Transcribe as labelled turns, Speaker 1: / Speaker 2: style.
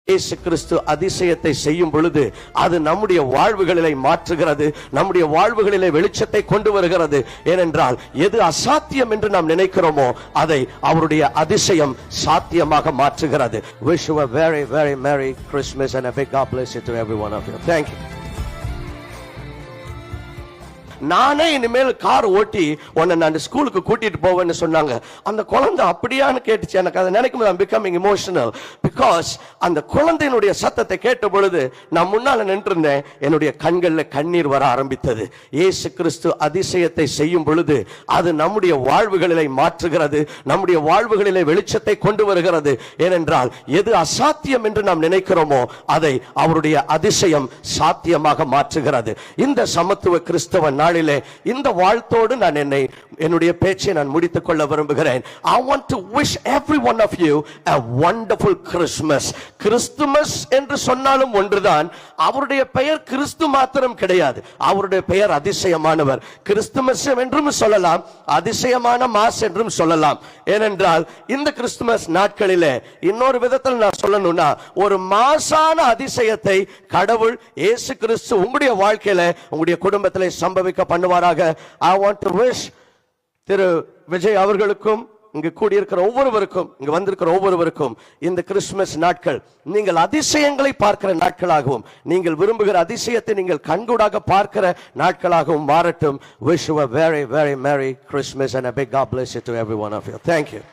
Speaker 1: இயேசு கிறிஸ்து அதிசயத்தை செய்யும் பொழுது அது நம்முடைய வாழ்வுகளிலே மாற்றுகிறது, நம்முடைய வாழ்வுகளிலே வெளிச்சத்தை கொண்டு வருகிறது. ஏனென்றால் எது அசாத்தியம் என்று நாம் நினைக்கிறோமோ அதை அவருடைய அதிசயம் சாத்தியமாக மாற்றுகிறது. Wish you a very very merry Christmas and a big God bless you to every one of you. Thank you. நானே இனிமேல் கார் ஓட்டி உன்னை நான் ஸ்கூலுக்கு கூட்டிட்டு போவேன்னு சொன்னாங்க. அந்த குழந்தை அப்படியான்னு கேட்டுச்சு. எனக்கு அதை நினைக்கும் போது I'm becoming emotional because அந்த குழந்தையினுடைய சத்தத்தை கேட்ட பொழுது நான் முன்னால நின்றிருந்தேன், என்னுடைய கண்களில் கண்ணீர் வர ஆரம்பித்தது. இயேசு கிறிஸ்து அதிசயத்தை செய்யும் பொழுது அது நம்முடைய வாழ்வுகளிலே மாற்றுகிறது, நம்முடைய வாழ்வுகளிலே வெளிச்சத்தை கொண்டு வருகிறது. ஏனென்றால் எது அசாத்தியம் என்று நாம் நினைக்கிறோமோ அதை அவருடைய அதிசயம் சாத்தியமாக மாற்றுகிறது. இந்த சமத்துவ கிறிஸ்தவ நாளிலே இந்த வாழ்த்தோடு நான் என்னுடைய பேச்சை நான் முடித்துக் கொள்ள விரும்புகிறேன். I want to wish every one of you a wonderful Christmas. Christmas என்று சொன்னாலும் ஒன்றுதான். அவருடைய பெயர் கிறிஸ்து மாத்திரம் கிடையாது, அவருடைய பெயர் அதிசயமானவர். கிறிஸ்துமஸ் என்றும் சொல்லலாம், அதிசயமான மாஸ் என்றும் சொல்லலாம். ஏனென்றால் இந்த கிறிஸ்துமஸ் நாட்களிலே இன்னொரு விதத்தில் நான் சொல்லணும்னா ஒரு மாசான அதிசயத்தை கடவுள் இயேசு கிறிஸ்து உங்களுடைய வாழ்க்கையில உங்களுடைய குடும்பத்திலே சம்பவிக்க பண்ணுவாராக. I want to wish திரு விஜய் அவர்களுக்கும் இங்கு கூடியிருக்கிற ஒவ்வொருவருக்கும், இங்கு வந்திருக்கிற ஒவ்வொருவருக்கும் இந்த கிறிஸ்துமஸ் நாட்கள் நீங்கள் அதிசயங்களை பார்க்கிற நாட்களாகவும், நீங்கள் விரும்புகிற அதிசயத்தை நீங்கள் கண்கூடாக பார்க்கிற நாட்களாகவும் மாறட்டும். Wish you a very very merry Christmas and a big God bless you to every one of you. Thank you.